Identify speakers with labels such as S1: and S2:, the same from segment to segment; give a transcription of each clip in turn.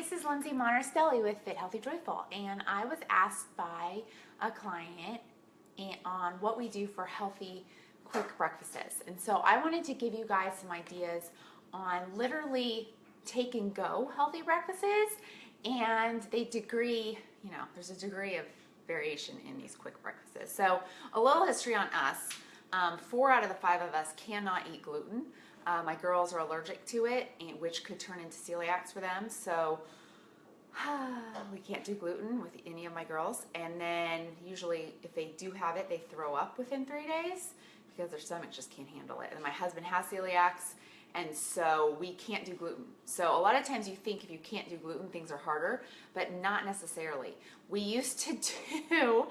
S1: this is Lynsey Monterastelli with Fit Healthy Joyful, and I was asked by a client on what we do for healthy, quick breakfasts. And so I wanted to give you guys some ideas on literally take and go healthy breakfasts, and there's a degree of variation in these quick breakfasts. So a little history on us. 4 out of the 5 of us cannot eat gluten. My girls are allergic to it, which could turn into celiacs for them. So we can't do gluten with any of my girls. And then usually if they do have it, they throw up within 3 days because their stomach just can't handle it. And my husband has celiacs, and so we can't do gluten. So a lot of times you think if you can't do gluten, things are harder, but not necessarily. We used to do,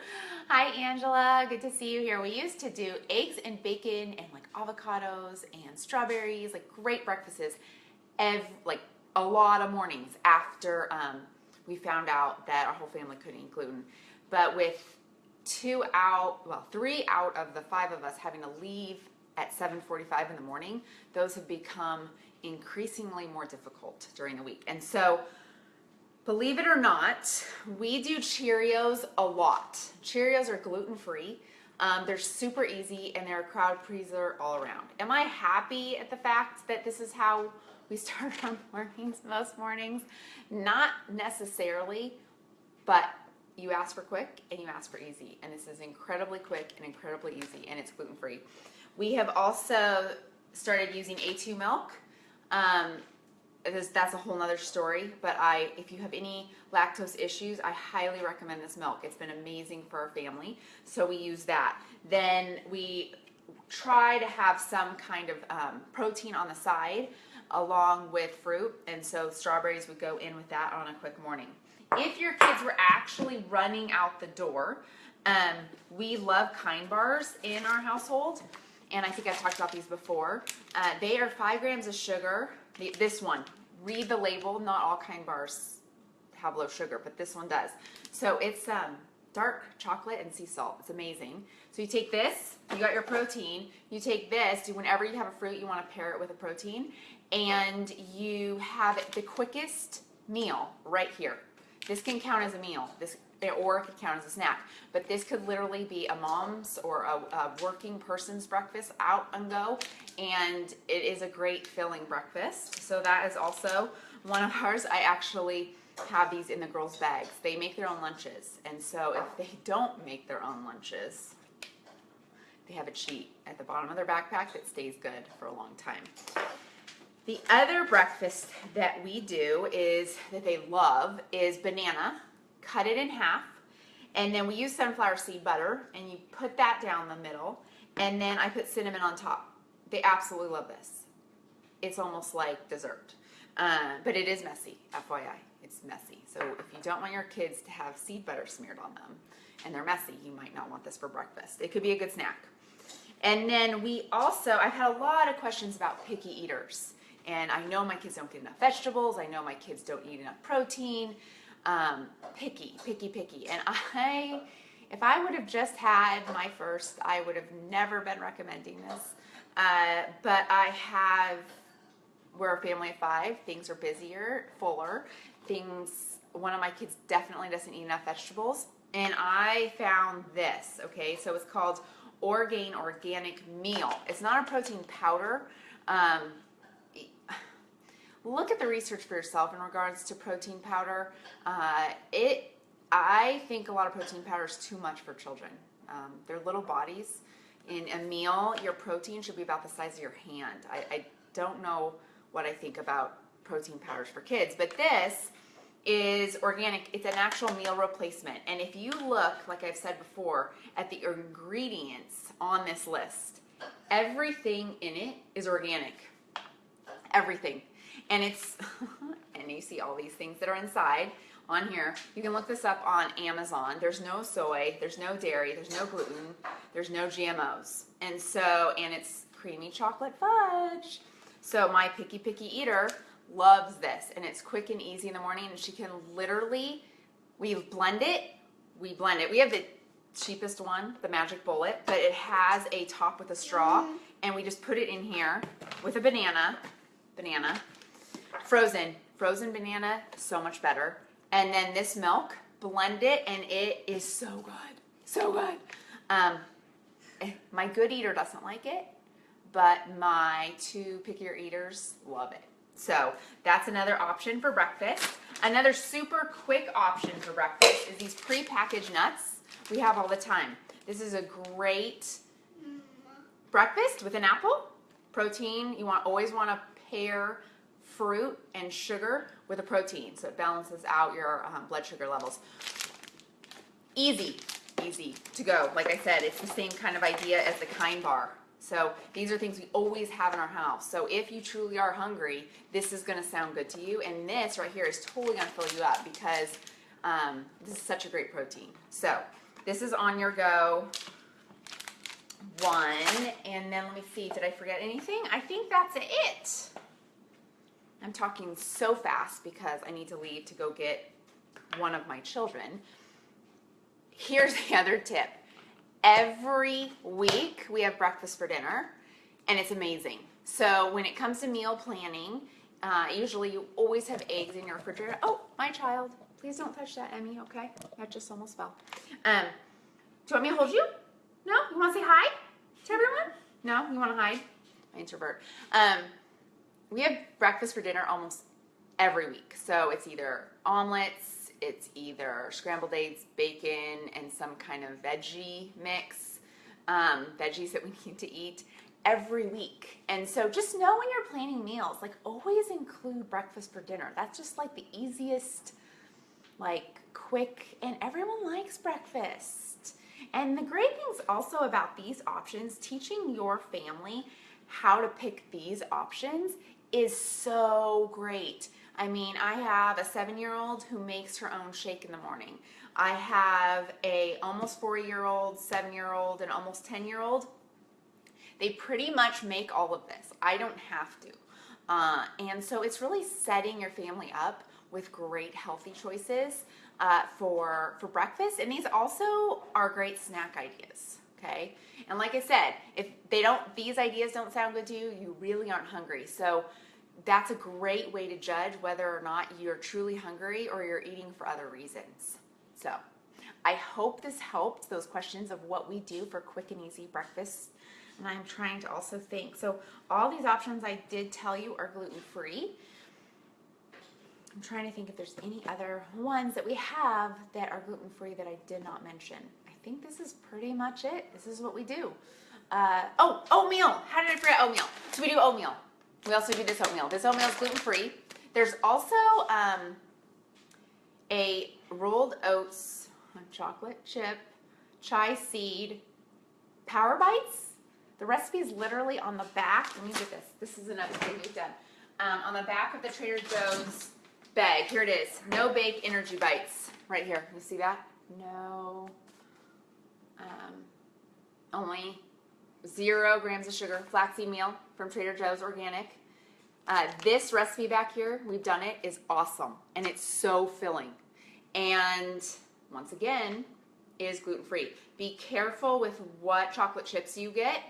S1: hi Angela, good to see you here. We used to do eggs and bacon and like avocados and strawberries, like great breakfasts, like a lot of mornings after we found out that our whole family couldn't eat gluten. But with 3 out of the 5 of us having to leave at 7:45 in the morning, those have become increasingly more difficult during the week. And so, believe it or not, we do Cheerios a lot. Cheerios are gluten-free. They're super easy, and they're a crowd pleaser all around. Am I happy at the fact that this is how we start our mornings most mornings? Not necessarily, but you ask for quick and you ask for easy. And this is incredibly quick and incredibly easy, and it's gluten-free. We have also started using A2 milk. That's a whole nother story, but if you have any lactose issues, I highly recommend this milk. It's been amazing for our family, so we use that. Then we try to have some kind of protein on the side along with fruit, and so strawberries would go in with that on a quick morning. If your kids were actually running out the door, we love Kind bars in our household. And I think I've talked about these before. They are 5 grams of sugar. This one, read the label. Not all Kind bars have low sugar, but this one does. So it's dark chocolate and sea salt. It's amazing. So you take this, you got your protein. You take this, whenever you have a fruit, you want to pair it with a protein. And you have the quickest meal right here. This can count as a meal. Or it could count as a snack. But this could literally be a mom's or a working person's breakfast out and go. And it is a great filling breakfast. So that is also one of ours. I actually have these in the girls' bags. They make their own lunches. And so if they don't make their own lunches, they have a cheat at the bottom of their backpack that stays good for a long time. The other breakfast that we do that they love is banana. Cut it in half, and then we use sunflower seed butter, and you put that down the middle, and then I put cinnamon on top. They absolutely love this. It's almost like dessert, but it is messy, FYI. It's messy. So if you don't want your kids to have seed butter smeared on them, and they're messy, you might not want this for breakfast. It could be a good snack. And then I've had a lot of questions about picky eaters, and I know my kids don't get enough vegetables. I know my kids don't eat enough protein. Picky. And if I would have just had my first, I would have never been recommending this. But we're a family of 5. Things are busier, fuller. One of my kids definitely doesn't eat enough vegetables. And I found this, okay? So it's called Orgain Organic Meal. It's not a protein powder. Look at the research for yourself in regards to protein powder. I think a lot of protein powder is too much for children. They're little bodies. In a meal, your protein should be about the size of your hand. I don't know what I think about protein powders for kids, but this is organic. It's an actual meal replacement. And if you look, like I've said before, at the ingredients on this list, everything in it is organic. Everything. And and you see all these things that are inside on here. You can look this up on Amazon. There's no soy, there's no dairy, there's no gluten, there's no GMOs. And it's creamy chocolate fudge. So my picky eater loves this, and it's quick and easy in the morning, and she can literally, we blend it. We have the cheapest one, the Magic Bullet, but it has a top with a straw, and we just put it in here with a banana, frozen, Frozen banana, so much better. And then this milk, blend it, and it is so good. So good. My good eater doesn't like it, but my two pickier eaters love it. So that's another option for breakfast. Another super quick option for breakfast is these pre-packaged nuts we have all the time. This is a great breakfast with an apple. Protein, you always want to pair fruit and sugar with a protein so it balances out your blood sugar levels. Easy to go. Like I said, it's the same kind of idea as the Kind bar. So these are things we always have in our house. So if you truly are hungry, this is going to sound good to you. And this right here is totally going to fill you up because this is such a great protein. So this is on your go one. And then let me see, did I forget anything? I think that's it. I'm talking so fast because I need to leave to go get one of my children. Here's the other tip. Every week we have breakfast for dinner, and it's amazing. So when it comes to meal planning, usually you always have eggs in your refrigerator. Oh, my child, please don't touch that, Emmy, okay? That just almost fell. Do you want me to hold you? No? You want to say hi to everyone? No? You want to hide? My introvert. We have breakfast for dinner almost every week. So it's either omelets, it's either scrambled eggs, bacon, and some kind of veggie mix, veggies that we need to eat every week. And so just know when you're planning meals, like always include breakfast for dinner. That's just like the easiest, like quick, and everyone likes breakfast. And the great things also about these options, teaching your family how to pick these options is so great. I mean, I have a 7-year-old who makes her own shake in the morning. I have a almost 4-year-old, 7-year-old, and almost 10-year-old. They pretty much make all of this. I don't have to. And so it's really setting your family up with great healthy choices for breakfast. And these also are great snack ideas, okay? And like I said, if these ideas don't sound good to you, you really aren't hungry. So that's a great way to judge whether or not you're truly hungry or you're eating for other reasons. So I hope this helped those questions of what we do for quick and easy breakfast. And I'm trying to also think. So all these options I did tell you are gluten-free. I'm trying to think if there's any other ones that we have that are gluten-free that I did not mention. I think this is pretty much it. This is what we do. Oh, oatmeal. How did I forget oatmeal? So we do oatmeal. We also do this oatmeal. This oatmeal is gluten-free. There's also a rolled oats chocolate chip chai seed power bites. The recipe is literally on the back. Let me get this. This is another thing we've done. On the back of the Trader Joe's bag. Here it is. No bake energy bites. Right here. You see that? No. Only 0 grams of sugar. Flaxseed meal from Trader Joe's organic. This recipe back here, we've done it, is awesome. And it's so filling. And once again, is gluten-free. Be careful with what chocolate chips you get,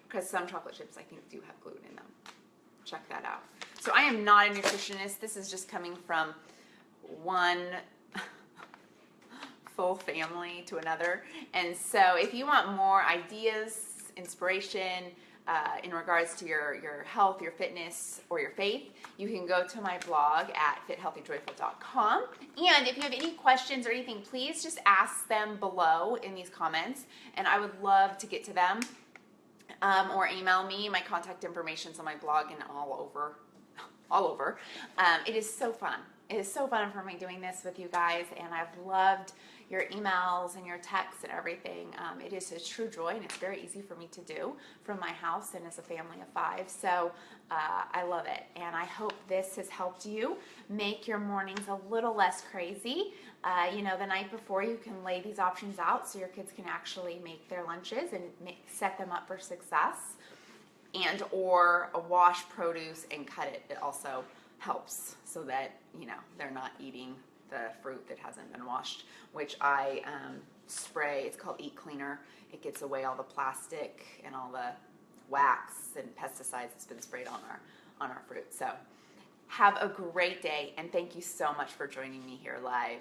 S1: because some chocolate chips I think do have gluten in them. Check that out. So I am not a nutritionist. This is just coming from one full family to another. And so if you want more ideas, inspiration, in regards to your health, your fitness, or your faith, you can go to my blog at fithealthyjoyful.com. And if you have any questions or anything, please just ask them below in these comments, and I would love to get to them. Or email me. My contact information's on my blog and all over. It is so fun. It is so fun for me doing this with you guys, and I've loved your emails and your texts and everything. It is a true joy, and it's very easy for me to do from my house and as a family of 5. So I love it, and I hope this has helped you make your mornings a little less crazy. The night before, you can lay these options out so your kids can actually make their lunches and set them up for success, and or wash produce and cut it. It also helps so that they're not eating the fruit that hasn't been washed, which I spray. It's called Eat Cleaner. It gets away all the plastic and all the wax and pesticides that's been sprayed on on our fruit. So have a great day, and thank you so much for joining me here live.